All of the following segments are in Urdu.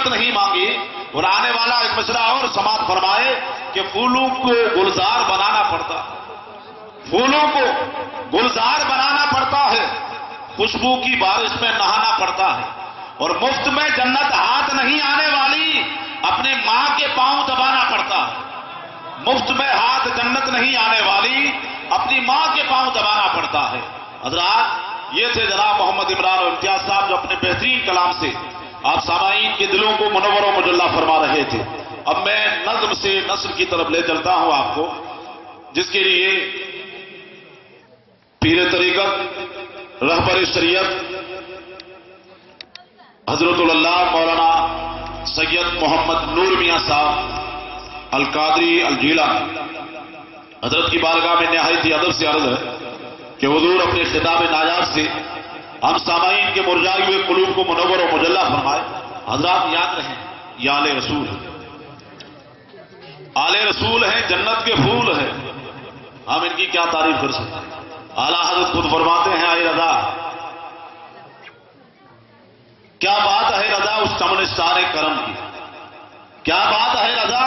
جنت نہیں مانگی. اور آنے والا ایک مصرع اور سماعت فرمائے کہ پھولوں کو گلزار بنانا پڑتا، پھولوں کو گلزار بنانا پڑتا ہے، خوشبو کی بارش میں نہانا پڑتا ہے، اور مفت میں جنت ہاتھ نہیں آنے والی، اپنے ماں کے پاؤں دبانا پڑتا ہے. مفت میں ہاتھ جنت نہیں آنے والی، اپنی ماں کے پاؤں دبانا پڑتا ہے. حضرات، یہ تھے جناب محمد عمران اور امتیاز صاحب جو اپنے بہترین کلام سے آپ سامعین کے دلوں کو منور و مجلہ فرما رہے تھے. اب میں نظم سے نثر کی طرف لے چلتا ہوں آپ کو، جس کے لیے پیر طریقت رہبر شریعت حضرت اللہ مولانا سید محمد نور میاں صاحب القادری الجیلانی حضرت کی بارگاہ میں نہایت ہی ادب سے عرض ہے کہ حضور اپنے خطاب نایاب سے ہم سامعین کے مرجائے ہوئے قلوب کو منور و مجلہ فرمائے. حضرات یاد رہیں، یہ آل رسول ہے، آل رسول ہیں، جنت کے پھول ہیں، ہم ان کی کیا تعریف کر سکتے ہیں. اعلیٰ حضرت خود فرماتے ہیں، اے رضا کیا بات ہے رضا اس چمنستان کرم کی، کیا بات ہے رضا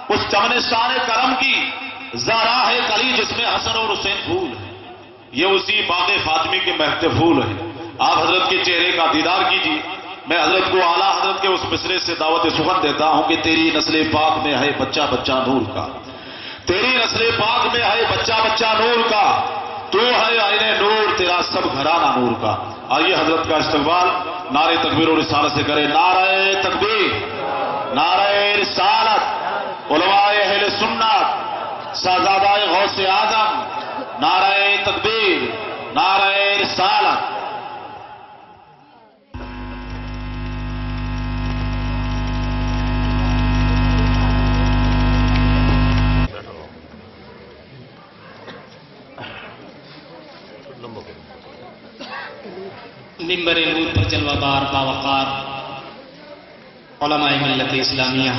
اس چمنستان کرم کی، زہرا ہے کلی جس میں حسن اور حسین پھول ہے. یہ اسی باغ فاطمی کے مہکتے پھول ہیں. آپ حضرت کے چہرے کا دیدار کیجیے. میں حضرت کو اعلیٰ حضرت کے اس مصرے سے دعوت سخن دیتا ہوں کہ تیری نسل پاک میں ہے بچہ بچہ نور کا، تیری نسل پاک میں ہے بچہ بچہ نور کا، تو ہے عین نور، تیرا سب گھرانہ نور کا. آئیے حضرت کا استقبال نعرہ تکبیر و رسالت سے کرے. نعرہ تکبیر، نعرہ رسالت، علماء اہل سنت، شہزادہ غوث اعظم، نعرہ تکبیر، نعرہ رسالت. ممبر نور پر جلوہ بار باوقار علماء ملت اسلامیہ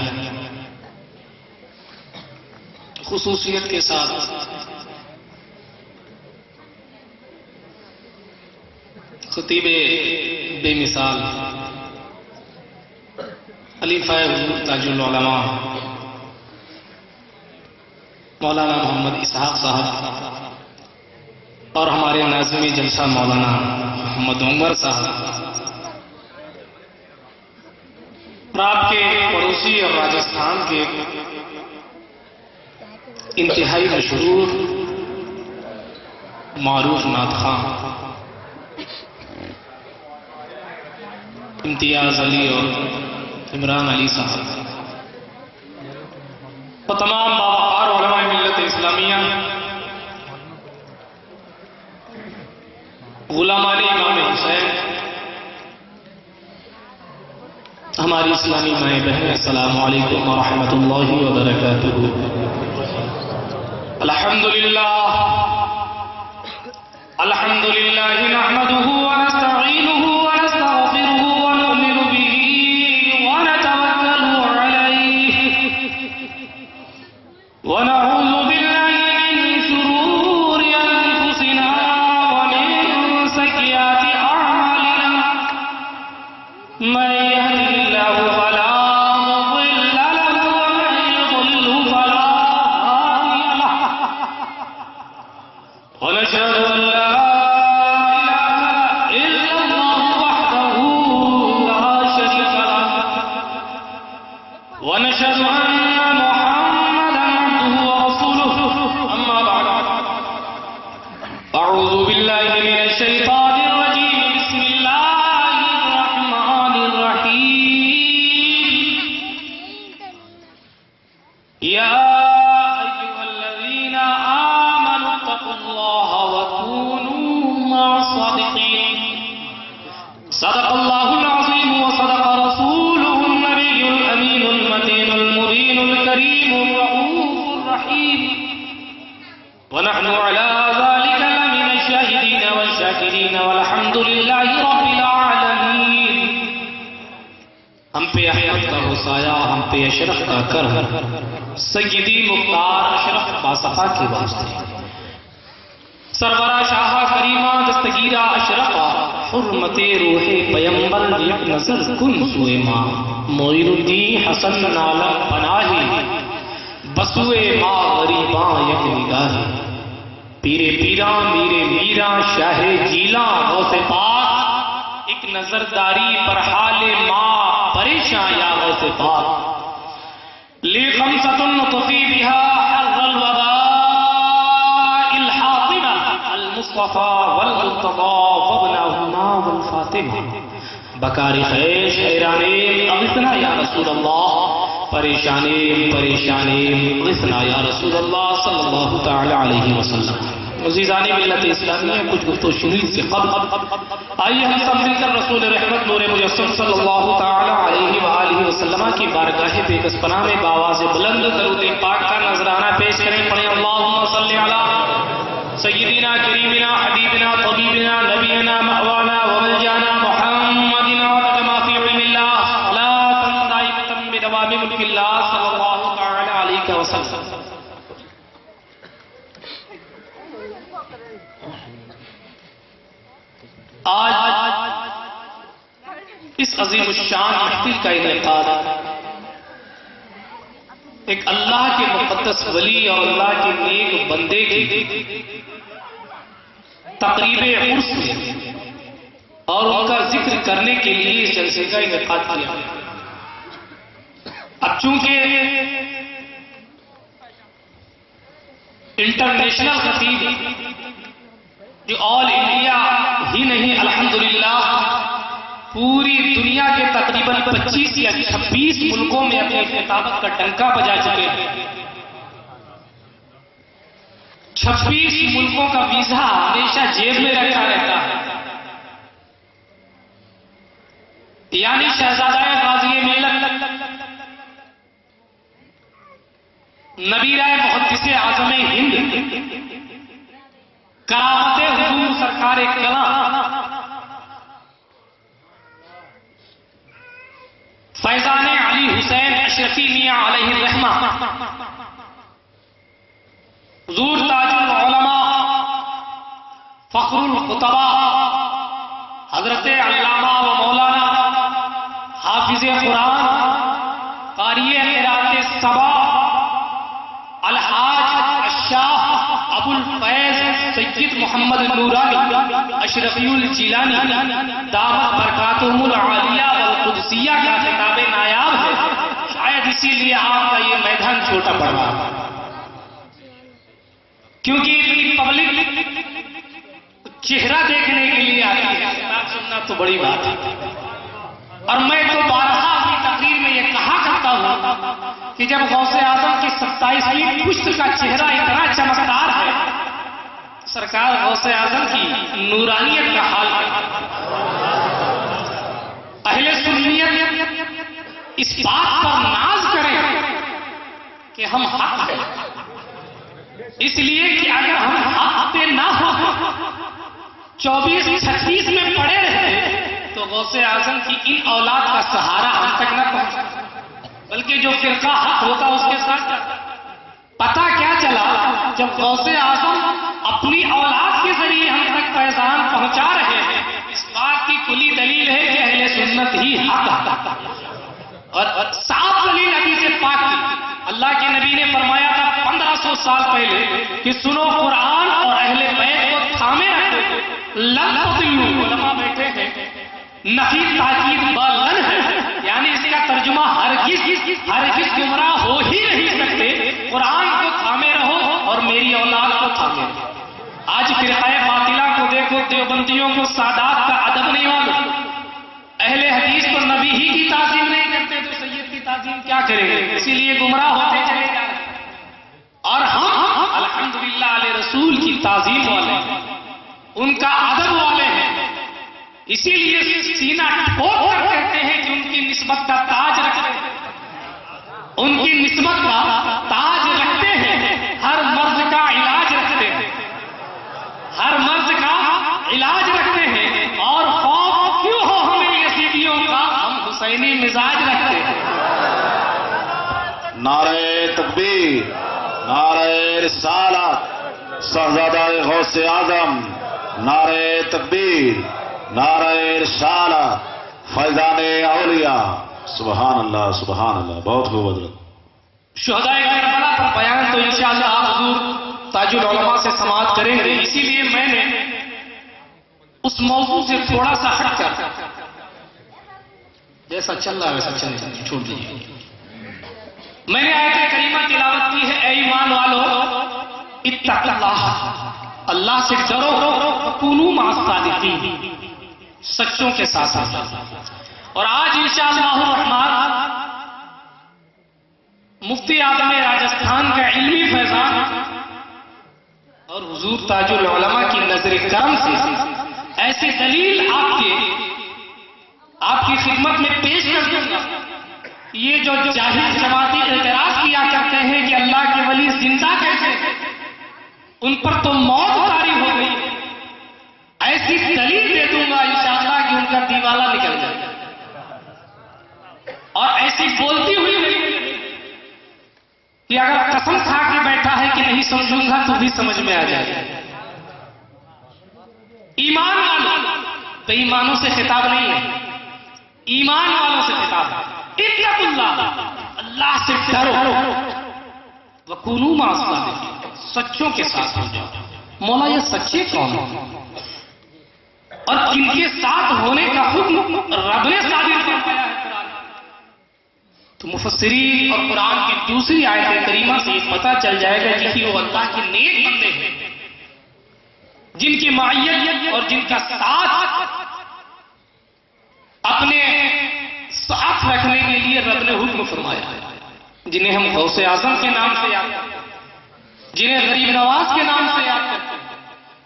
خصوصیت کے ساتھ خطیب بے مثال خلیفہ حضور تاج العلماء مولانا محمد اسحاق صاحب اور ہمارے ناظم جلسہ مولانا محمد عمر صاحب اور آپ کے پڑوسی اور راجستھان کے انتہائی مشہور معروف نعت خواں امتیاز علی اور عمران علی صاحب اور تمام باوقار علماء ملت اسلامیہ، غلامان امام حسین، ہماری اسلامی مائیں بہنیں، السلام علیکم ورحمۃ اللہ وبرکاتہ. الحمدللہ الحمدللہ نحمده ونستعینه ونستغفره ونؤمن به ونتوکل علیہ ونعوذ باللہ من شرور انفسنا ومن سیئات اعمالنا، من يهده الله فلا مضل له ومن يضلل فلا هادي له، ونشهد ان لا اله الا الله وحده لا شريك له، ونشهد ان محمدا عبده ورسوله. اما بعد، اعوذ بالله من الشيطان الرجيم، بسم الله الرحمن الرحيم. يا أيها الذين آمنوا اتقوا الله وكونوا مع الصادقين. صدق الله العظيم وصدق رسوله النبي الأمين المتين المبين الكريم الرؤوف الرحيم، ونحن على ذلك لمن الشاهدين والشاكرين والحمد لله رب العالمين. ہم پہ احمد کا حسایا، ہم پہ اشرف کا کرم، سیدی مختار اشرف باصفا کے واسطے، سرورہ شاہ کریمہ دستگیرہ اشرفہ حرمت روح پیمبر یک نظر کن سوئے ماں معین الدین حسن نالا پناہی بسوئے ماں غریباں یک نگاہی پیرے پیران میرے میران شاہ جیلان غوث پاک ایک نظرداری پر حال ماں پریشان یا غوث پاک لی خمسۃ نطفی بہا حر الوضاء الحاطمہ المصطفیٰ والمرتضیٰ وابنہما والفاطمہ بکاری خیش حیرانیم اغثنا یا رسول اللہ پریشانیم پریشانیم اغثنا یا رسول اللہ صلی اللہ تعالی علیہ وسلم عزیزانی ملت اسلامیہ کچھ گفتو شنید سے قبل آئیے ہم سب مل کر رسول رحمت نور مجسم صلی اللہ تعالی علیہ وآلہ وسلم کی بارگاہ بیکس پناہ میں باواز بلند درود پاک کا نظرانہ پیش کریں پڑھیں اللہم صلی علی سیدنا کریمنا حبیبنا طبیبنا نبینا مأوانا وملجانا محمدنا وما فی علم اللہ لا تنطائمتا بدوام ملک اللہ صلی اللہ تعالی علیہ وسلم آج اس عظیم الشان محفل کا انعقاد ایک اللہ کے مقدس ولی اور اللہ کے نیک بندے کی تقریب عرس میں اور ان کا ذکر کرنے کے لیے اس جلسے کا انعقاد کیا. اب چونکہ انٹرنیشنل خطیب جو آل انڈیا ہی نہیں الحمدللہ پوری دنیا کے تقریباً 25 یا 26 ملکوں میں اپنی خطابت کا ڈنکا بجا چکے ہیں. 26 ملکوں کا ویزا ہمیشہ جیب میں رکھا رہتا ہے. یعنی شہزادہ غازی ملت نبیرہ محدث اعظم ہند کرامت حضور سرکار کلام فیضان علی حسین اشرفی میاں علیہ الرحمہ حضور تاج العلماء فخر الخطباء حضرت علامہ و مولانا حافظ قرآن قاری قرات سبا الحاج الشاہ ابو الفیض سید محمد نورانی اشرفی الجیلانی دامت برکاتہم العالیہ والقدسیہ کا خطاب نایاب ہے. شاید اسی لیے آپ کا یہ میدان چھوٹا پڑ رہا ہے کیونکہ اتنی پبلک چہرہ دیکھنے کے لیے آتی ہے. خطاب سننا تو بڑی بات ہے. اور میں تو بارہا اپنی تقریر میں یہ کہا کرتا ہوں کہ جب غوث اعظم کی 27ویں پشت کا چہرہ اتنا چمکدار ہے سرکار غوث اعظم کی نورانیت کا حال ہے. اہل سنیت اس بات پر ناز کریں کہ ہم حق ہیں. اس لیے کہ اگر ہم حق پہ نہ ہو 24-36 میں پڑے رہتے تو غوث اعظم کی ان اولاد کا سہارا ہم تک نہ پہنچا بلکہ جو فرقہ حق ہوتا اس کے ساتھ پتہ کیا چلا جب غوث اعظم اپنی اولاد کے ذریعے ہم تک پیغام پہنچا رہے ہیں. اس بات کی کلی دلیل ہے کہ اہل سنت ہی حق اور صاف دلیل حدیث پاک کی. اللہ کے نبی نے فرمایا تھا 1500 سال پہلے کہ سنو قرآن اور اہل بیت کو تھامے رکھو. لن تضلوا علماء بیٹھے ہیں نفی تاکید بالن ہے یعنی اس کا ترجمہ ہرگز گمراہ ہو ہی نہیں سکتے. قرآن کو تھامے رہو اور میری اولاد کو تھامے رہو. آج فرقہ باطلہ کو دیکھو دیوبندیوں کو سادات کا ادب نہیں معلوم. اہل حدیث تو نبی ہی کی تعظیم نہیں کرتے تو سید کی تعظیم کیا کریں گے. اسی لیے گمراہ ہوتے چلے جا رہے اور ہم الحمدللہ علیہ رسول کی تعظیم والے ہیں ان کا ادب والے ہیں. اسی لیے سینہ ٹھوک کر کہتے ہیں کہ ان کی نسبت کا تاج رکھتے ہیں. ان کی نسبت کا تاج رکھتے ہیں. ہر مرض کا علاج رکھتے ہیں. ہر مرض کا علاج رکھتے ہیں. اور خوف کیوں ہو ہمیں یزیدیوں کا ہم حسینی مزاج رکھتے ہیں. نعرہ تکبیر نعرہ رسالت شہزادہ غوث اعظم نعرہ تکبیر نعرہ رسالت، فیضان اولیاء. سبحان اللہ سبحان اللہ. بہت خوب حضرت. شہدائے کربلا پر بیان تو انشاءاللہ آپ حضور تاج العلماء سے سماعت کریں گے، اسی لیے میں نے اس موضوع سے تھوڑا سا ہٹ کر جیسا چل رہا ہے ویسا چلے چھوڑ دیجیے. میں نے آیت کریمہ تلاوت کی ہے، اے ایمان والو اتقوا اللہ، اللہ سے ڈرو، کونوا مع الصادقین، سچوں کے ساتھ. اور آج انشاءاللہ الرحمن مفتی اعظم راجستھان کا علمی فیضان اور حضور تاج العلماء کی نظر کرم سے ایسی دلیل آپ کی خدمت میں پیش کر دوں گا. یہ جو جاہل جماعتی اعتراض کیا کرتے ہیں کہ اللہ کے ولی زندہ کیسے ہیں، ان پر تو موت طاری ہو گئی، ایسی دلیل دے دوں گا انشاءاللہ کہ ان کا دیوالہ نکل جائے گا. اور ایسی بولتی ہوئی کہ اگر قسم کھا کے بیٹھا ہے کہ نہیں سمجھوں گا تو بھی سمجھ میں آ جائے گا. ایمان والوں، بے ایمانوں سے خطاب نہیں ہے، ایمان والوں سے خطاب ہے. اتقوا اللہ، اللہ سے ڈرو، وکونوا مع الصادقین، سچوں کے ساتھ ہو جاؤ. مولا یہ سچے کون ہیں اور جن کے ساتھ ہونے کا حکم رب نے صادر فرمایا ہے قرآن. تو مفسرین اور قرآن کی دوسری آیت کریمہ سے یہ پتہ چل جائے گا کہ وہ اللہ کے نیک بندے ہیں جن کی معیت اور جن کا ساتھ اپنے ساتھ رکھنے کے لیے رب نے حکم فرمایا ہے، جنہیں ہم غوث اعظم کے نام سے یاد کرتے ہیں، جنہیں غریب نواز کے نام سے یاد کرتے ہیں،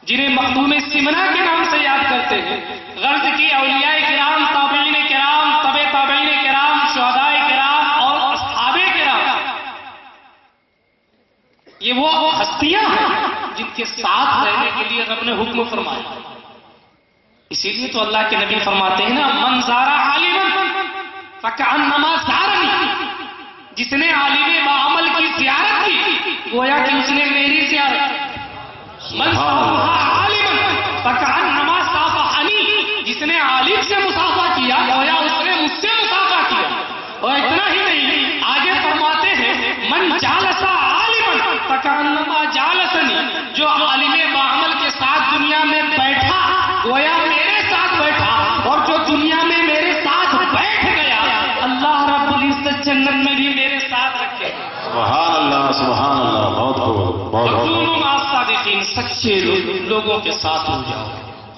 جنہیں مخدوم سمنا کے نام سے یاد کرتے ہیں. غرض کی اولیاء کرام، تابعین کرام، تبع تابعین کرام، شہداء کرام اور اصحاب کرام، یہ وہ ہستیاں ہیں جن کے ساتھ رہنے کے لیے رب نے حکم فرمایا. اسی لیے تو اللہ کے نبی فرماتے ہیں نا، من زار عالما فکأنما زارنی، جس نے عالم باعمل کی زیارت کی گویا کہ اس نے میری زیارت کی. من صافح عالما فکأنما صافحنی، جس نے عالم سے مصافحہ کیا گویا اس نے مجھ سے مصافحہ کیا. اور اتنا ہی نہیں، آگے فرماتے ہیں من جالس عالما فکأنما جالسنی، جو عالم باعمل کے ساتھ دنیا میں بیٹھا گویا میرے ساتھ بیٹھا، اور جو دنیا میں میرے ساتھ بیٹھ گیا اللہ رب العزت جنت میں بھی میرے ساتھ رکھے. سبحان اللہ سبحان اللہ. بہت خوب بہت خوب. سچے لوگوں کے ساتھ ہو جاؤ.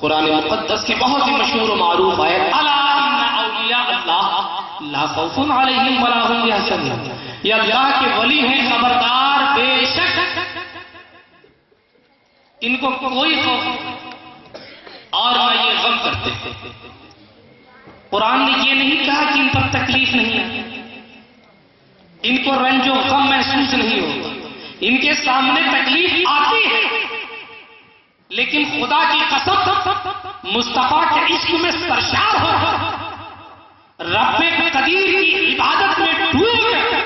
قرآن مقدس کی بہت ہی مشہور و معروف آیت، الا ان اولیاء اللہ لا خوف علیہم ولا هم یحزنون، یہ اللہ کے ولی ہیں، خبردار بے شک ان کو کوئی خوف اور نہ یہ غم کرتے. قرآن نے یہ نہیں کہا کہ ان پر تکلیف نہیں ہے، ان کو رنج و غم محسوس نہیں ہوگا. ان کے سامنے تکلیف آتی ہے لیکن خدا کی قسم مصطفیٰ کے عشق میں سرشار ہو رب قدیر کی عبادت میں ڈوب گئے،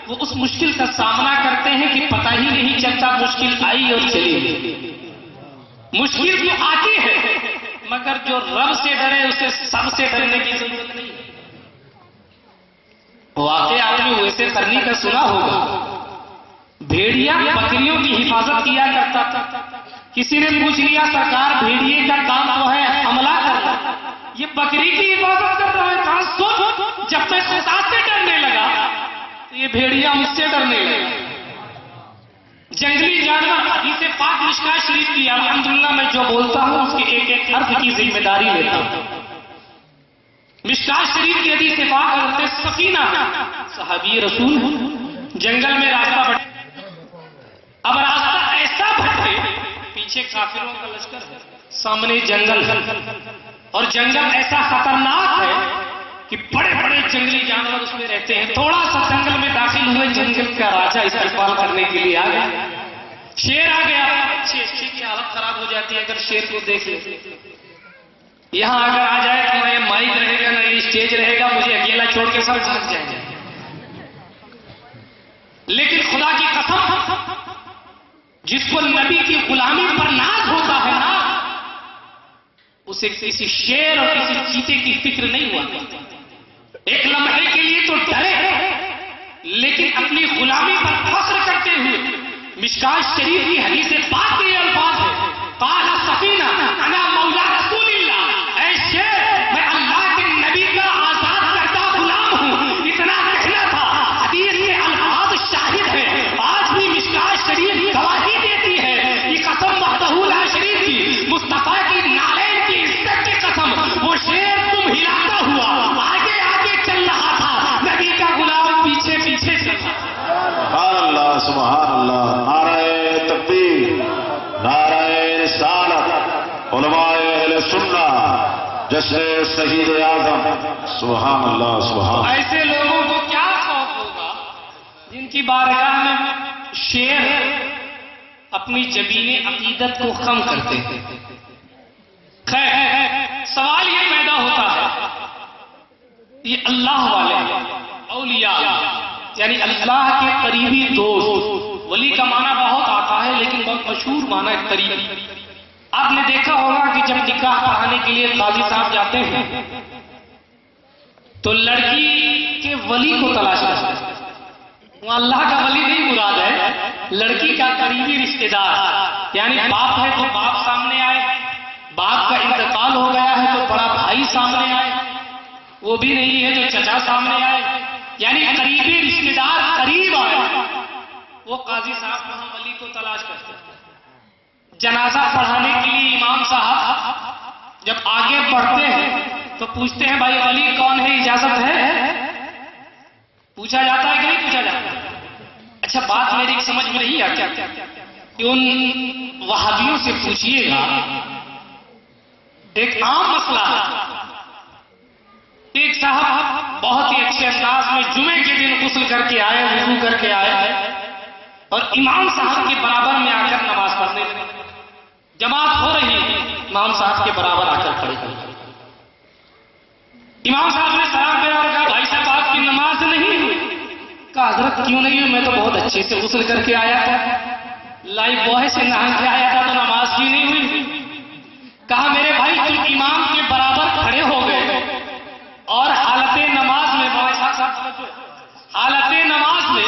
وہ اس مشکل کا سامنا کرتے ہیں کہ پتہ ہی نہیں چلتا مشکل آئی اور چلی گئی. مشکل تو آتی ہے مگر جو رب سے ڈرے اسے سب سے ڈرنے کی ضرورت نہیں. واقعہ آپ نے ویسے کرنے کا سنا ہوگا، بھیڑیا بکریوں کی حفاظت کیا کرتا تھا. کسی نے پوچھ لیا سرکار بھیڑیے کا کام تو ہے حملہ کرنا، یہ بکری کی حفاظت کر رہا ہے. کہاں سوچ، جب میں خدا سے ڈرنے لگا تو یہ بھیڑیا مجھ سے ڈرنے لگا. جنگلی جانور حدیث پاک مشکاہ شریف کی الحمدللہ میں جو بولتا ہوں اس کے ایک ایک حرف کی ذمہ داری لیتا ہوں. مشکاہ شریف کی حدیث پاک حضرت سفینہ صحابی رسول جنگل میں راستہ بڑھے. اب راستہ ایسا بھٹکے، پیچھے کافروں کا لشکر ہے، سامنے جنگل ہے، اور جنگل ایسا خطرناک ہے کہ بڑے بڑے جنگلی جانور اس میں رہتے ہیں. تھوڑا سا جنگل میں داخل ہوئے، جنگل کا راجا استقبال کرنے کے لیے آ گیا. شیر آ گیا. شیر کی حالت خراب ہو جاتی ہے اگر شیر کو دیکھ لے. یہاں اگر آ جائے تو نہ مائک رہے گا نہ اسٹیج رہے گا، مجھے اکیلا چھوڑ کے سب بھاگ جائیں گے. لیکن خدا کی قسم، جس کو نبی کی غلامی پر ناز ہوتا ہے نا، اسے کسی شیر اور کسی چیتے کی فکر نہیں ہوا. ایک لمحے کے لیے تو ڈرے لیکن اپنی غلامی پر فخر کرتے ہوئے مشکاۃ شریف کی حدیث پاک کے الفاظ ہے قال سفینہ انا مولا رسول اللہ، اے شیر میں اللہ کے نبی کا آزاد کردہ غلام ہوں، اتنا کہنا تھا. حدیث کے الفاظ شاہد ہے، آج بھی مشکاۃ شریف گواہی دیتی ہے. یہ قسم وحدہ لا شریک کی، مصطفیٰ کی نعلین کی عزت کی قسم، وہ شیر تم ہلاتا ہوا آگے آگے چل رہا تھا، نبی کا غلام پیچھے پیچھے چل رہا تھا. سبحان اللہ سبحان اللہ. نعرہ تکبیر، نعرہ رسالت، علماء اہل سنت جیسے شہید اعظم. سبحان اللہ سبحان اللہ. ایسے لوگوں کو کیا خوف ہوگا جن کی بارگاہ میں شیر اپنی جبین عقیدت کو خم کرتے ہیں. خیر سوال یہ پیدا ہوتا ہے، یہ اللہ والے اولیاء یعنی اللہ کے قریبی دوست، ولی کا معنی بہت آتا ہے لیکن بہت مشہور معنی ہے قریبی. آپ نے دیکھا ہوگا کہ جب نکاح پڑھانے کے لیے قاضی صاحب جاتے ہیں تو لڑکی کے ولی کو تلاش کرتے ہیں. وہ اللہ کا ولی نہیں مراد ہے، لڑکی کا قریبی رشتہ دار، یعنی باپ ہے تو باپ سامنے آئے، باپ کا انتقال ہو گیا ہے تو بڑا بھائی سامنے آئے، وہ بھی نہیں ہے تو چچا سامنے آئے، یعنی قریبی رشتہ دار قریب آئے. وہ قاضی صاحب وہاں ولی کو تلاش کرتے ہیں. جنازہ پڑھانے کے لیے امام صاحب جب آگے بڑھتے ہیں تو پوچھتے ہیں بھائی ولی کون ہے، اجازت ہے؟ پوچھا جاتا ہے کہ نہیں پوچھا جاتا؟ اچھا بات میری سمجھ میں نہیں آتی کہ ان وہابیوں سے پوچھئے گا. ایک عام مسئلہ ہے، ایک صاحب بہت ہی اچھے انداز میں جمعے کے دن غسل کر کے آئے، وضو کر کے آئے اور امام صاحب کے برابر میں آ کر نماز پڑھنے لگے. جماعت ہو رہی ہے، امام صاحب کے برابر آ کر کھڑے ہوئے. امام صاحب نے سلام دیا اور کہا بھائی صاحب آپ کی نماز نہیں ہوئی. کہا حضرت کیوں نہیں ہوئی؟ میں تو بہت اچھے سے غسل کر کے آیا تھا، لائف بوائے سے نہا کے آیا تھا تو نماز کیوں نہیں ہوئی؟ کہا میرے بھائی تم امام کے برابر کھڑے ہو گئے اور حالت نماز میں حالت نماز میں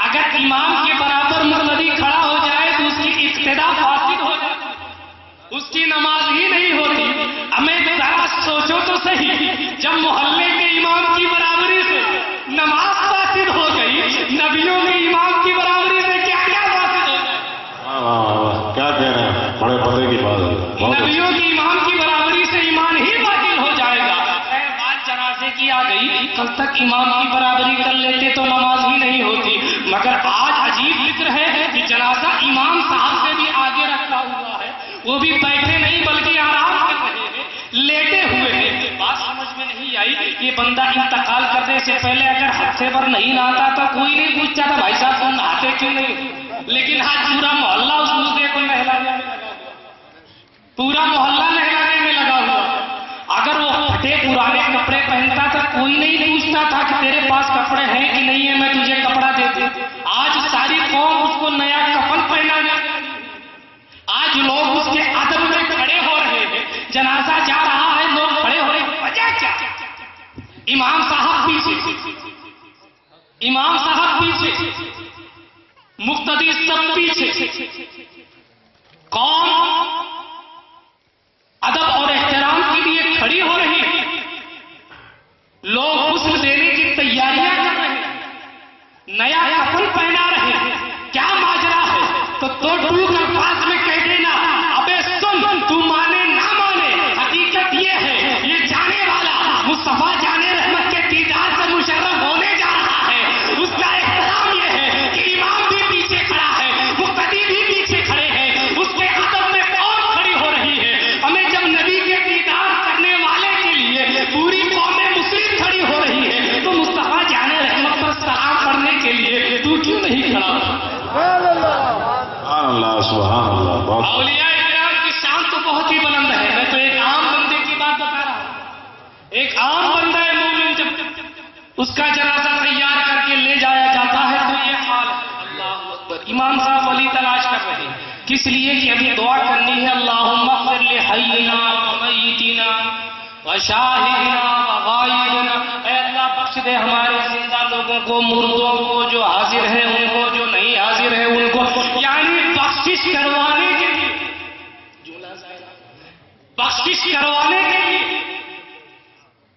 اگر امام کے برابر مقتدی کھڑا ہو جائے تو اس کی اقتدا فاسد ہو جائے، اس کی نماز ہی نہیں ہوتی. ہمیں ذرا سوچو تو صحیح، جب محلے کے امام کی برابری سے نماز فاسد ہو گئی، نبیوں کے امام کی برابری سے کیا کیا فاسد ہو جائے. کیا کہہ رہے ہیں، بڑے پتے کی بات ہے. نبیوں کی امام کی برابری سے ایمان ہی باطل ہو جائے گا. بات جنازے کی آ گئی، کل تک امام کی برابری کر لیتے تو نماز ہی نہیں ہوتی، مگر آج عجیب فکر ہے کہ جنازہ امام صاحب سے بھی آگے رکھا ہوا ہے، وہ بھی بیٹھے نہیں بلکہ آرام کر رہے ہیں، لیٹے ہوئے ہیں. بات سمجھ میں نہیں آئی. یہ بندہ انتقال کرنے سے پہلے اگر ہتھے پر نہیں نہاتا تو کوئی نہیں پوچھتا تھا بھائی صاحب تم نہاتے کیوں نہیں، لیکن آج پورا محلہ اس مردے کو نہلانے میں لگا ہوا، پورا محلہ نہلانے میں لگا ہوا. اگر وہ پھٹے پرانے کپڑے پہنتا تھا کوئی نہیں پوچھتا تھا کہ تیرے پاس کپڑے ہیں کہ نہیں ہے، میں تجھے کپڑا دے دوں. آج ساری قوم اس کو نیا کفن پہنانے، آج لوگ اس کے ادب میں کھڑے ہو رہے ہیں. جنازہ جا رہا ہے، لوگ کھڑے ہو رہے ہیں، وجہ کیا؟ امام صاحب پیچھے، امام صاحب پیچھے، مقتدی سب پیچھے. قوم ادب اور احترام کے لیے کھڑی ہو رہی ہے، لوگ غسل دینے کی تیاریاں کر رہے ہیں، نیا کفن پہنا رہے ہیں. کیا ماجرا ہے؟ تو ٹوک الفاظ میں کہہ دینا ابے سن تو مانے نہ مانے، حقیقت یہ ہے یہ جانے والا مصطفیٰ جانے رحمت کے دیدار سے مشرف ہونے جا رہا ہے. اس کا احترام یہ ہے کہ امام بھی پیچھے کھڑا ہے، مقتدی بھی پیچھے کھڑے ہیں، اس کے ادب میں قوم کھڑی ہو رہی ہے. ہمیں جب نبی کے دیدار کرنے والے کے لیے پوری قوم مسلم کھڑی ہو رہی ہے تو مصطفیٰ جانے رحمت پر سلام پڑھنے کے لیے تو کیوں نہیں کھڑا؟ سبحان اللہ سبحان اللہ. اولیاء کرام کی شان تو بہت ہی بلند ہے. میں تو ایک عام بندے کی بات بتا رہا ہوں. ایک عام بندہ مومن جب اس کا جنازہ تیار کر کے لے جایا جاتا ہے تو یہ حال ہے. اللہ اکبر. امام صاحب ولی تلاش کر رہے ہیں. کس لیے کہ ابھی دعا کرنی ہے اللہم اغفر لحینا ومیتنا وشاہدنا وغائبنا، اے اللہ بخش دے ہمارے زندہ لوگوں کو، مردوں کو، جو حاضر ہیں ان کو، جو نہیں حاضر ہیں ان کو، یعنی بخشش کروانے کے لیے، بخشش کروانے کے لیے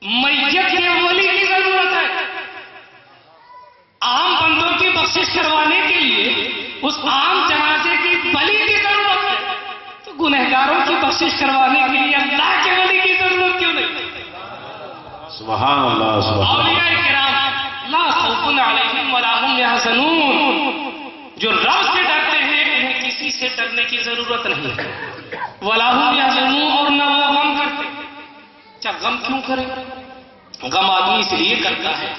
میت کے ولی کی ضرورت ہے، عام بندوں کی بخشش کروانے کے لیے اس عام جنازے کی بلی کی ضرورت ہے، تو گنہگاروں کی بخشش کروانے کے لیے اللہ کے ولی کی ضرورت کیوں نہیں؟ سبحان اللہ سبحان اللہ۔ اولیاء کرام لا خوف علیہم ولا هم یحزنون، جو رب سے ڈرتے ہیں انہیں کسی سے ڈرنے کی ضرورت نہیں ہے، ولا هم یحزنون، اور نہ وہ غم کرتے۔ اچھا غم کیوں کرے؟ غم آدمی اس لیے کرتا ہے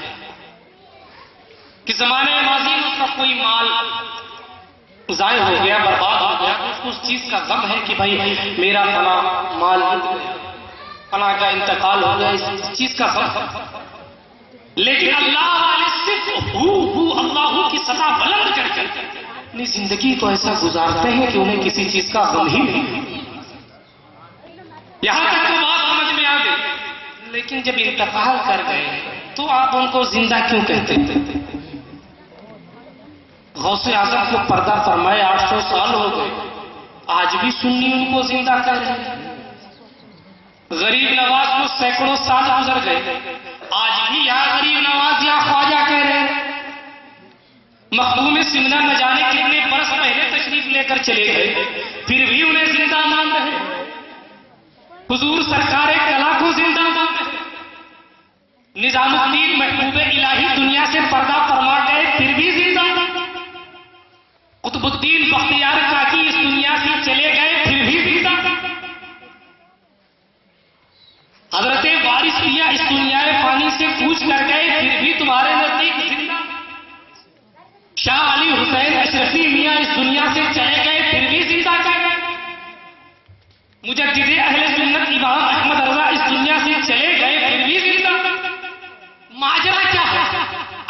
کہ زمانے ماضی میں اس کا کوئی مال ضائع ہو گیا، برباد ہو گیا، تو اس کو اس چیز کا غم ہے کہ بھائی میرا فلاں مال فلاں کا انتقال ہو گیا، اس چیز کا غم۔ لیکن اللہ والے صرف اللہ کی سزا بلند کر کے اپنی زندگی کو ایسا گزارتے ہیں کہ انہیں کسی چیز کا غم ہی نہیں۔ یہاں تک تو بات سمجھ میں آ گئی، لیکن جب انتقال کر گئے تو آپ ان کو زندہ کیوں کہتے ہیں؟ غوث اعظم کو پردہ فرمائے 800 سال ہو گئے، آج بھی سنی ان کو زندہ کر رہے ہیں۔ غریب نواز کو سینکڑوں سال گزر گئے، آج بھی یا غریب نواز یا خواجہ کہہ رہے ہیں۔ مخدوم سمنا نہ جانے کتنے برس پہلے تشریف لے کر چلے گئے، پھر بھی انہیں زندہ مان رہے۔ حضور سرکار کلا کو زندہ مان رہے۔ نظام الدین محبوب الہی دنیا سے پردہ فرما گئے، پھر بھی زندہ۔ قطب الدین بختیار کاکی اس دنیا سے چلے گئے، پھر بھی زندہ۔ حضرت وارث کیا اس دنیا فانی سے کوچ کر گئے، پھر بھی تمہارے نزدیک زندہ۔ شاہ علی حسین اشرفی میاں اس دنیا سے چلے گئے، پھر بھی زندہ کر گئے۔ مجدد اہل سنت امام احمد رضا اس دنیا سے چلے گئے، پھر بھی زندہ۔ ماجرا کیا ہے؟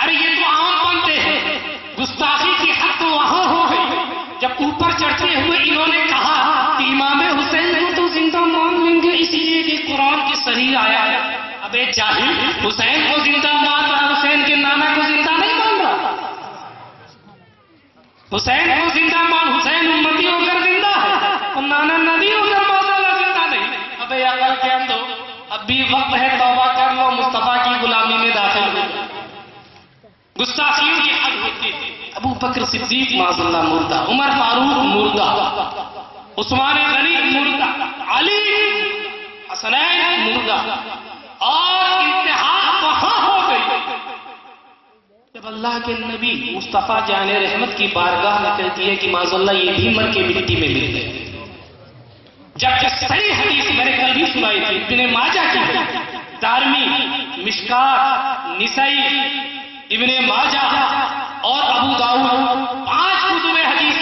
ارے یہ تو عام بنتے ہیں، گستاخی کی حد تو وہاں ہو گئی جب اوپر چڑھتے ہوئے انہوں نے کہا کہ امام حسین کو تو زندہ مان لیں گے اس لیے کہ قرآن کی صحیح آیا ہے۔ ابے جاہل، حسین کو زندہ مان رہا، حسین کے نانا کو زندہ نہیں مان رہا۔ حسین کو زندہ مان، حسین امتی ہو کر زندہ ہے، اور نانا نبی ہو کر ماشاءاللہ زندہ نہیں۔ ابے عقل کے اندو، اب بھی وقت ہے، توبہ کر لو، مصطفیٰ کی غلامی میں داخل ہو۔ گستاخیوں کی حد ہوتی ہے۔ ابو بکر صدیق معاذ اللہ مردہ، عمر فاروق مردہ، عثمان غنی مردہ، علی حسنین مردہ، اور انتہا وہاں ہو گئی جب اللہ کے نبی مصطفیٰ جان رحمت کی بارگاہ میں کہتی ہے کہ معاذ اللہ یہ بھی مر کے مٹی میں مل گئے۔ جبکہ صحیح حدیث میں نے کل بھی سنائی تھی، ابن ماجہ کی ہے، دارمی، مشکات، نسائی، ابن ماجہ اور ابو داؤد، 5 کتب حدیث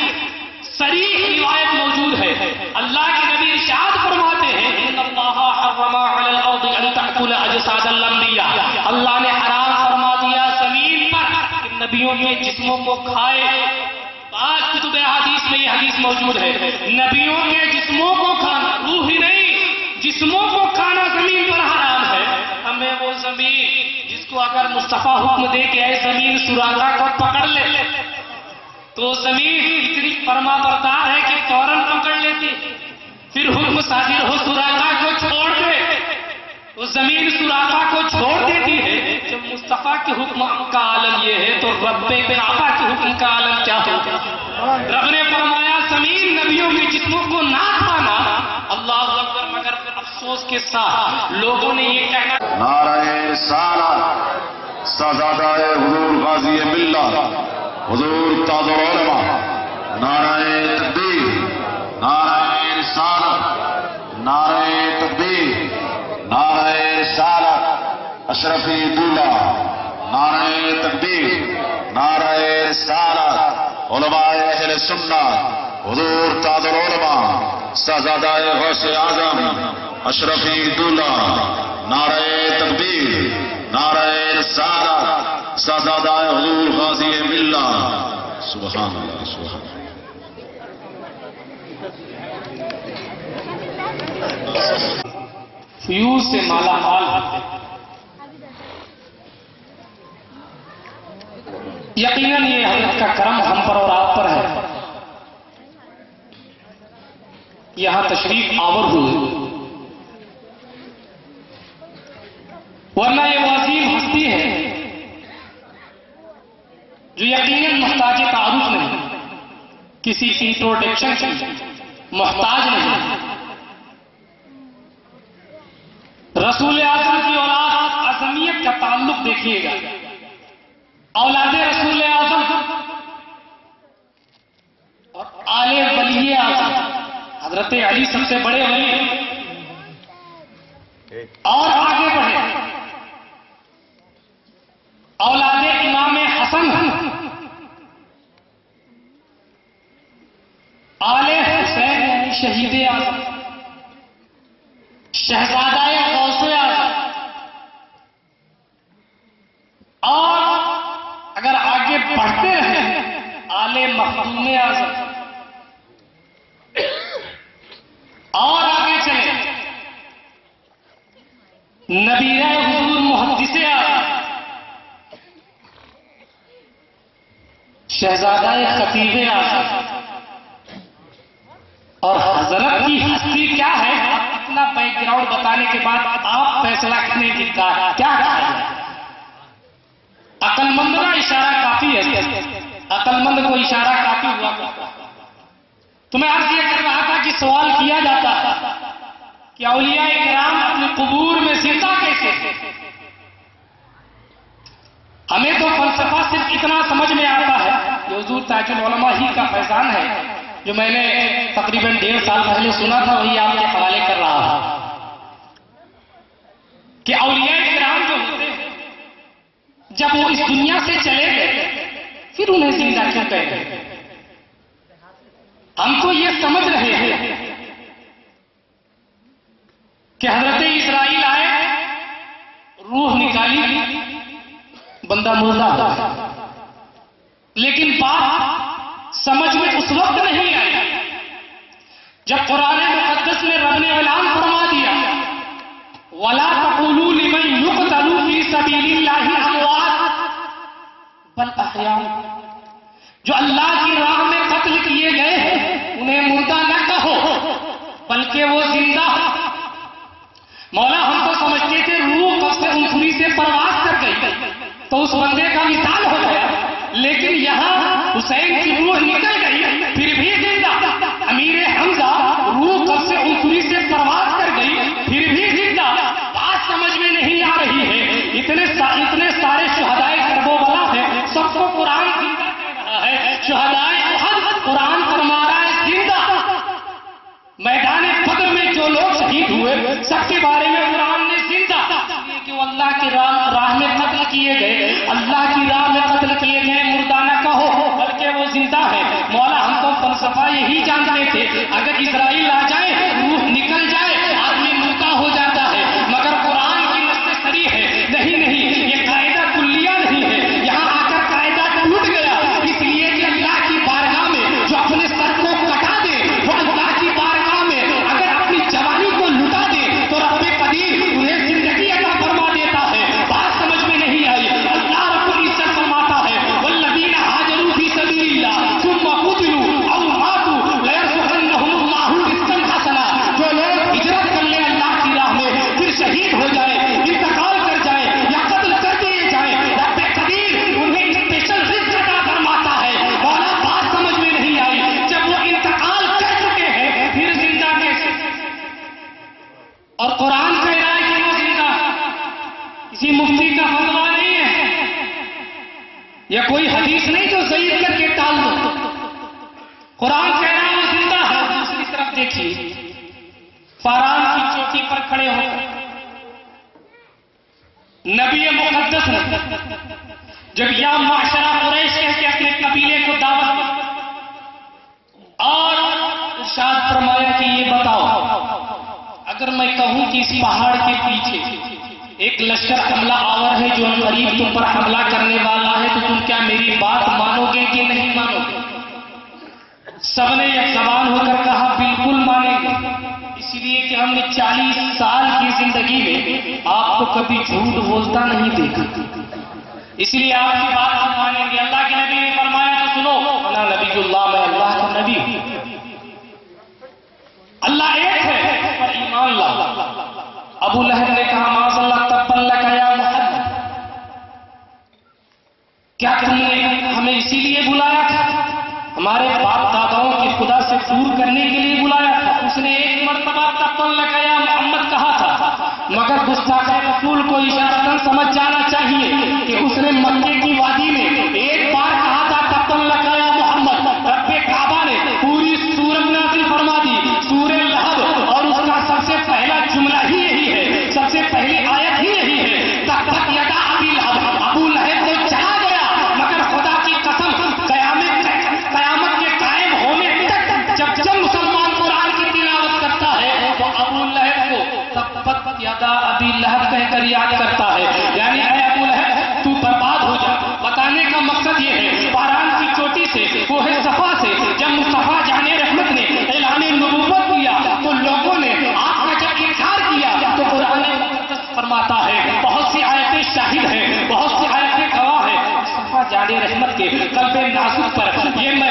صریح روایت موجود ہے۔ اللہ کے نبی ارشاد فرماتے ہیں ان اللہ حرم علی الارض ان تأکل اجساد الانبیاء، اللہ نے حرام فرما دیا زمین پر کہ نبیوں کے جسموں کو کھائے۔ 5 کتب حدیث میں یہ حدیث موجود ہے، نبیوں کے جسموں کو کھانا، روح ہی نہیں، جسموں کو کھانا زمین پر حرام ہے۔ ہمیں وہ زمین جس کو اگر مصطفیٰ حکم دے کہ اے زمین سراغا کو پکڑ لے، تو زمین اتنی فرما بردار ہے کہ فوراً پکڑ لیتی، پھر حکم صادر ہو سراغا کو چھوڑ دے، وہ زمین سراغا کو چھوڑ دیتی ہے۔ جب مصطفیٰ کے حکم کا عالم یہ ہے تو رب کعبہ کے حکم کا عالم کیا ہوگا؟ رب نے فرمایا زمین نبیوں کے جسموں کو نہ کھانا۔ اللہ اکبر، مگر افسوس کے ساتھ لوگوں نے یہ کہنا، نعرہ رسالت سازادہ حضور غازی ملت حضور تاج العلماء، نعرہ تکبیر، نعرہ رسالت، نعرہ تکبیر، نعرہ رسالت، اشرفی دولہ، نعرہ تکبیر، نعرہ رسالت، علماء اہل سنت، حضور تاج العلماء، سازادہ غوث اعظم، اشرفی دولہ، نعرہ تکبیر، نعرہ رسالت، سازادہ حضور غازی ملت۔ سبحان اللہ، سبحان اللہ۔ فیوز سے مالا مال ہوتے ہیں۔ یقیناً یہ حضرت کا کرم ہم پر اور آپ پر ہے، یہاں تشریف آور ہوئے، ورنہ یہ وہ عظیم ہستی ہے جو یقیناً محتاج تعارف نہیں، کسی انٹروڈکشن کی محتاج نہیں۔ رسول اعظم کی اولاد اعظمیت کا تعلق دیکھیے گا، اولاد رسول اعظم اور آل ولی اعظم، حضرت علی سب سے بڑے ولی ہیں۔ اور آگے بڑھے، اولاد امام حسن، آل حسین یعنی شہید اعظم، شہزادہ غوث اعظم، اور اگر آگے بڑھتے رہیں آل مخدوم اعظم، اور آگے چلے نبیہ حضور محدث اعظم، شہزادہ خطیب اعظم، اور حضرت کی ہستی کیا ہے اپنا بیک گراؤنڈ بتانے کے بعد آپ فیصلہ کرنے کی کیا کہا جائے۔ عقل مند کا اشارہ کافی ہے، عقل مند کو اشارہ کافی ہوا کرتا۔ تو میں عرض یہ کر رہا تھا کہ سوال کیا جاتا کہ اولیاء کرام اپنے قبور میں زندہ کیسے؟ ہمیں تو فلسفہ صرف اتنا سمجھ میں آتا ہے، یہ حضور تاج العلماء ہی کا فیضان ہے، جو میں نے تقریباً 1.5 سال پہلے سنا تھا، وہی آپ کے حوالے کر رہا تھا کہ اولیاء کرام جو ہوتے ہیں جب وہ اس دنیا سے چلے گئے پھر انہیں زندہ کیوں کہتے ہیں؟ ہم تو یہ سمجھ رہے ہیں کہ حضرت اسرائیل آئے، روح نکالی، بندہ مردہ ہو گیا، لیکن بات سمجھ میں اس وقت نہیں آئی جب قرآن مقدس میں رب نے اعلان فرما دیا وَلَا تَقُولُوا لِمَنْ يُقْتَلُ فِي سَبِيلِ اللَّهِ أَمْوَاتٌ بَلْ أَحْيَاءٌ، جو اللہ کی راہ میں قتل کیے گئے ہیں انہیں مردہ نہ کہو بلکہ وہ زندہ۔ مولا ہم تو سمجھتے تھے روح قبض انسانی سے پرواز کر گئی تو اس بندے کا مثال ہو گیا، لیکن یہاں حسین کی روح نکل گئی پھر بھی زندہ، امیر حمزہ روح قبض انسانی سے پرواز کر گئی پھر بھی زندہ۔ بات سمجھ میں نہیں آ رہی ہے، اتنے سارے شہدائے کربلا ہیں، سب کو قرآن زندہ کہہ رہا ہے، شہدائے احد قرآن فرما رہا ہے زندہ، میدان بدر میں جو لوگ شہید ہوئے سب کے بارے میں قرآن نے زندہ، کہ وہ اللہ کی راہ میں قتل کیے گئے، اللہ کی راہ میں قتل کیے گئے مردہ نہ کہو بلکہ وہ زندہ ہے۔ مولا ہم تو فلسفہ یہی جانتے تھے اگر اسرائیل آ جائے روح نکل جائے آدمی مردہ ہو جاتا ہے، مگر قرآن کی نص صریح ہے نہیں، یہ قاعدہ کلیہ نہیں ہے، یہاں آ کر قاعدہ ٹوٹ گیا، اس لیے کہ اللہ کی بارگاہ میں جو اپنے سر کو کٹا دے وہ اللہ کی بارگاہ میں اگر اپنی جوانی کو لٹا دے تو رب قدیر انہیں زندگی عطا فرما دیتا ہے۔ بات سمجھ میں نہیں آئی، اللہ رب العزت فرماتا ہے والذین ہاجروا فی سبیل اللہ ثم قتلوا او ماتوا لیرزقنہم اللہ رزقا حسنا، جو لوگ ہجرت کر لیں اللہ کی راہ میں پھر شہید ہو جائے، انتقال کر جائے یا قتل کر دیے جائیں، رب قدیر انہیں اسپیشل رزق عطا فرماتا ہے۔ مولا بات سمجھ میں نہیں آئی، جب وہ انتقال کر چکے ہیں پھر زندہ کیسے؟ اور قرآن کہہ رہا ہے کہ وہ زندہ، کسی مفتی کا فتویٰ نہیں ہے یا کوئی حدیث نہیں جو ضعیف کر کے ٹال دو، قرآن کہہ رہا ہے وہ زندہ ہے۔ دوسری طرف دیکھیے فاران کی چوٹی پر کھڑے ہو کر نبی مقدس نے جب یا معاشرہ قریش کہہ کے اپنے قبیلے کو دعوت دی اور ارشاد فرمایا کہ یہ بتاؤ اگر میں کہوں کہ اس پہاڑ کے پیچھے ایک لشکر حملہ آور ہے جو قریب تم پر حملہ کرنے والا ہے تو تم کیا میری بات مانو گے کہ نہیں مانو گے؟ سب نے یک زبان ہو کر کہا بالکل مانیں گے، اس لیے کہ ہم نے 40 سال کی زندگی میں آپ کو کبھی جھوٹ بولتا نہیں دیکھا، اس لیے آپ کی بات ہم مانیں گے۔ اللہ کے نبی نے فرمایا تو سنو، انا نبی اللہ، میں اللہ کا نبی ہوں، اللہ ایک ہے پر ایمان لاؤ۔ ابو لہب نے کہا معاذ اللہ تبا لک یا محمد، کیا تم نے ہمیں اسی لیے بلایا تھا؟ ہمارے باپ داداؤں کے خدا سے دور کرنے کے لیے بلایا تھا؟ اس نے ایک مرتبہ تبا لک یا محمد کہا تھا، مگر گستاخ رسول کو اشارتاً سمجھ جانا چاہیے کہ اس نے مکے کی وادی میں ایک بار کہا تھا تبا لک یا محمد۔ رب کعبہ نے پوری سورت نازل فرما دی، سورہ لہب، اور اس کا سب سے پہلا جملہ ہی یہی ہے، سب سے پہلی آیت ہی یہی ہے، تبت یدا ابی لہب۔ ابو لہب تو چلا گیا، مگر خدا کی قسم قیامت کے قائم ہونے تک جب مسلمان قرآن کی تلاوت کرتا ہے وہ ابو لہب کو تبت یدا ابی لہب کہہ کر یاد کرتا ہے، یعنی اے ابو لہب تو برباد ہو جا۔ بتانے کا مقصد یہ ہے، پاران کی چوٹی سے، کوہ صفا سے جب مصطفیٰ جان رحمت نے اعلان نبوت کیا تو لوگوں نے آپ کا جب انکار کیا تو قرآن مقدس فرماتا ہے، بہت سی آیتیں شاہد ہیں، بہت سی آیتیں گواہ ہیں، مصطفیٰ جان رحمت کے قلب نازک پر یہ میں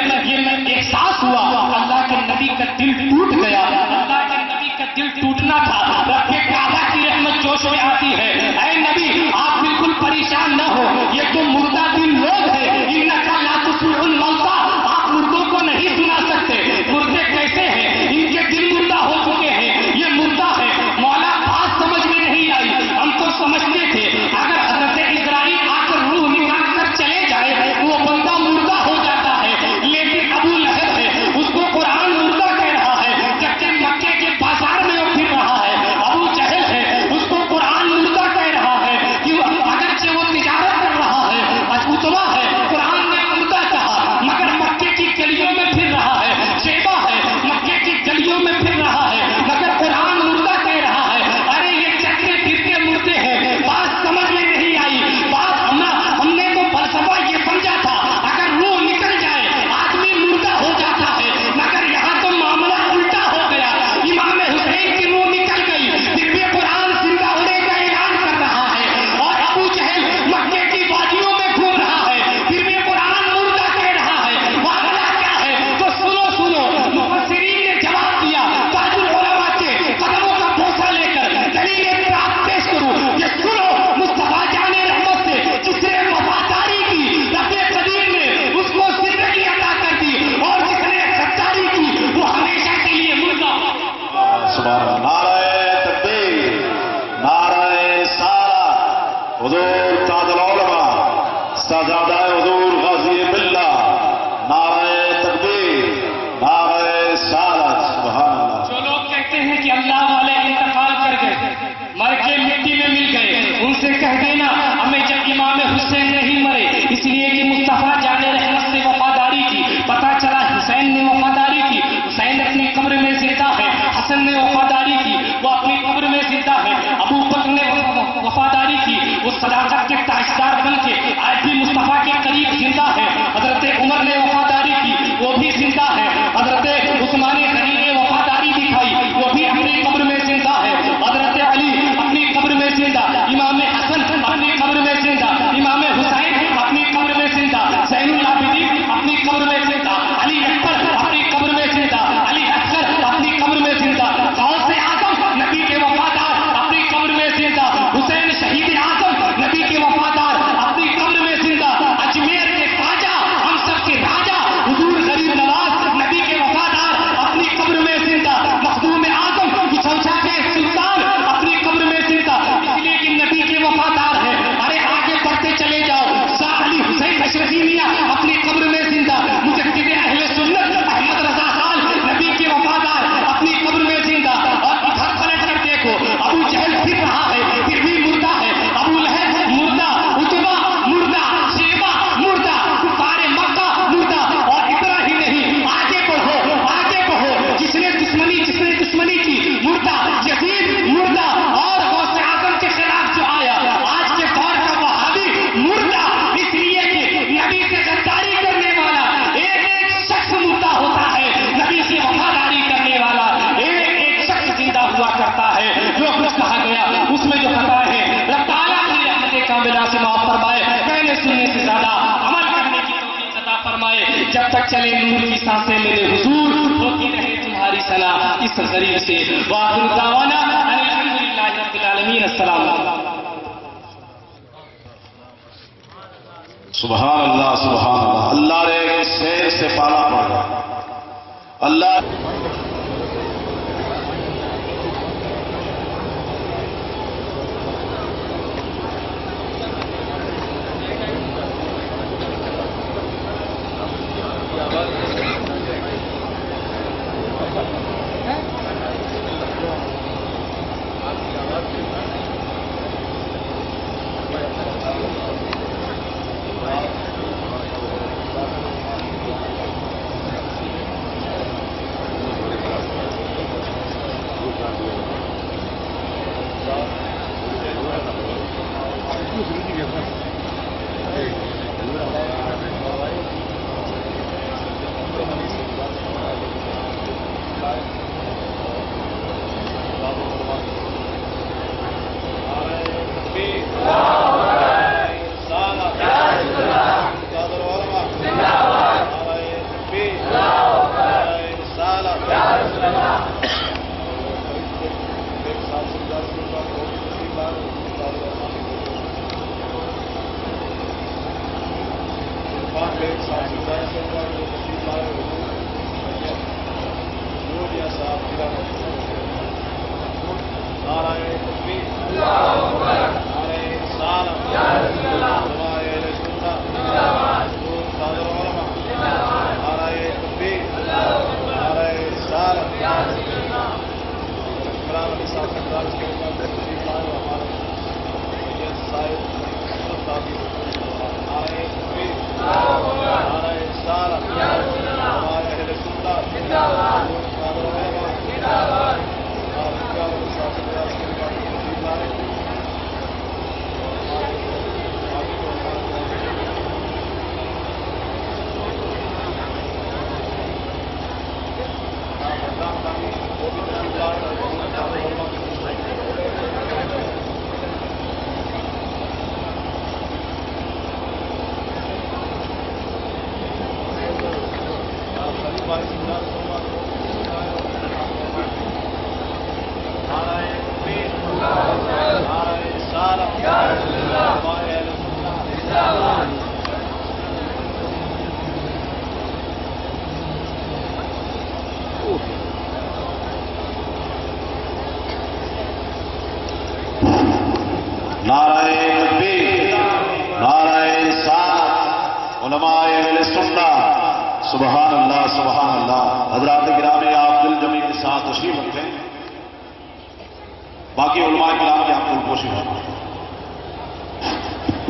احساس ہوا، اللہ کے نبی کا دل ٹوٹ گیا، اللہ کے نبی کا دل ٹوٹنا تھا۔ رب کعبہ کی رحمت جوش میں آتی ہے، اے نبی آپ بالکل پریشان نہ ہو، یہ تو مردہ دل لوگ ہیں، انک لا تسمع الموتى، آپ مردوں کو نہیں سنا سکتے۔ مردے کیسے ہیں؟ ان کے دل مردہ ہو چکے ہیں، یہ مردہ ہے۔ مولا بات سمجھ میں نہیں آئی، ہم تو سمجھتے تھے اگر حضرت اسرائیل آ کر روح نکال کر چلے جائے وہ بندہ مردہ ہو جاتا ہے، لیکن ابو لہب ہے اس کو قرآن مردہ کہہ رہا ہے، جبکہ مکے کے بازار میں وہ پھر رہا ہے۔ ابو جہل ہے اس کو قرآن مردہ کہہ رہا ہے، کہ اگرچہ وہ تجارت کر رہا ہے، اتبا ہے، قرآن نے مردہ کہا، مگر مکے کی گلیوں میں پھر رہا ہے۔ شیبہ ہے مکے کی گلیوں میں پھر رہا ہے، مگر قرآن مردہ کہہ رہا ہے۔ ارے یہ چلتے پھرتے مردے ہیں، بات سمجھ میں نہیں آئی، بات ہم نے تو فلسفہ یہ سمجھا تھا اگر روح نکل جائے آدمی مردہ ہو جاتا ہے، مگر یہاں تو معاملہ الٹا ہو گیا۔ امام حسین کی روح نکل گئی، پھر بھی قرآن زندہ ہونے کا اعلان کر رہا ہے، اور ابو جہل مکے کی وادیوں میں گھوم رہا ہے، پھر بھی قرآن مردہ کہہ رہا ہے۔ معاملہ کیا ہے؟ تو سنو مفسرین نے جواب دیا، تاج العلماء کے قدموں کا بوسہ لے کر دلیل اعتراف پیش کروں، یہ سنو مصطفیٰ جان رحمت سے جس نے وفاداری کی رب قدیر نے اس کو زندگی عطا کر دی، اور جس نے غداری کی وہ ہمیشہ کے لیے مردہ۔ سبحان اللہ، نعرہ تکبیر، نعرہ رسالت، حضور تاج العلماء سجادہ حضور غازی ملہ، نعرہ تکبیر، نعرہ رسالت، سبحان اللہ۔ جو لوگ کہتے ہیں کہ اللہ والے انتقال کر گئے، مر کے مٹی میں مل گئے، ان سے کہہ دینا ہمیں جب امام حسین نہیں مرے اس لیے کہ مصطفیٰ جان رحمت نے وفاداری کی، پتہ چلا حسین نے وفاداری کی، حسین اپنی قبر میں زندہ ہے، حسن نے وفاداری کی وہ اپنی قبر میں زندہ ہے، ابو بکر نے وفاداری کی وہ صداقت کے تاجدار بن کے آج بھی مصطفیٰ کے قریب زندہ ہے، فرمائے جب تک چلے نور کی سانسیں میرے حضور ہوتی رہے تمہاری صلاح اس غریب سے وآخر دعوانا ان الحمدللہ رب العالمین السلام علیکم سبحان اللہ سبحان اللہ اللہ نے شیر سے پالا پڑ گیا اللہ نعرہ تکبیر نعرہ رسالت علماء اہل سنت سبحان اللہ سبحان اللہ حضرات گرامی آپ دل جمی کے ساتھ تشریف رکھیں باقی علماء کرام کی آپ کو کوشش ہے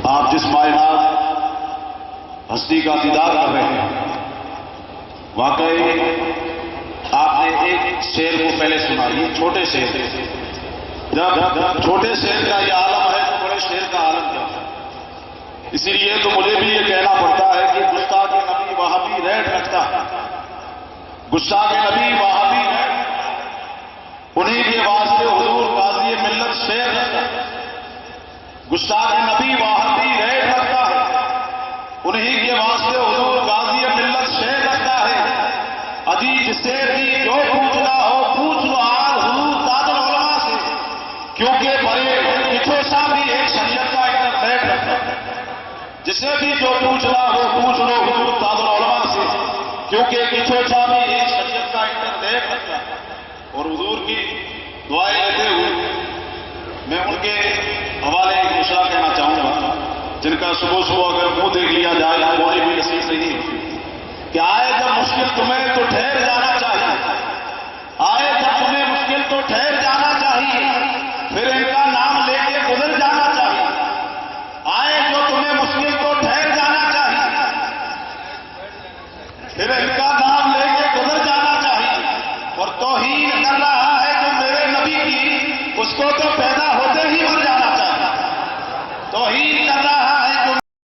آپ جس معائنات ہستی کا دیدار کر رہے ہیں واقعی آپ نے ایک شعر کو پہلے سنا یہ چھوٹے شعر جب چھوٹے شعر کا یہ عالم ہے تو بڑے شعر کا عالم کیا ہے اسی لیے تو مجھے بھی یہ کہنا پڑتا ہے کہ گستاخ نبی وہابی ریٹ رکھتا ہے گستاخ نبی وہابی ریٹ انہیں کے واسطے حضور قاضی ملت شعر رکھتا ہے گستاخ نبی وہابی ریٹ رکھتا ہے انہیں کے واسطے حضور قاضی ملت شعر رکھتا ہے ادھی جس سے بھی جو پوچھنا ہو پوچھ لو آج حضور تاج العلماء سے کیونکہ بڑے کچھو سا بھی ایک شریعت کا انٹرنیٹ رکھتا ہے جسے بھی جو پوچھنا ہو پوچھ لو حضور تاج العلماء سے کیونکہ کچھو سا بھی ایک شریعت کا انٹرنیٹ رکھتا ہے اور حضور کی دعائیں لیتے ہوئے میں ان کے حوالے ایک مشورہ کہنا چاہوں گا جن کا صبح صبح اگر منہ دیکھ لیا جائے وہ بھی نصیب نہیں ہوتی کہ آئے جب مشکل تمہیں تو ٹھہر جانا چاہیے آئے جب تمہیں مشکل تو ٹھہر جانا چاہیے پھر ان کا نام لے کے گزر جانا چاہیے آئے جو تمہیں مشکل تو ٹھہر جانا چاہیے پھر ان کا نام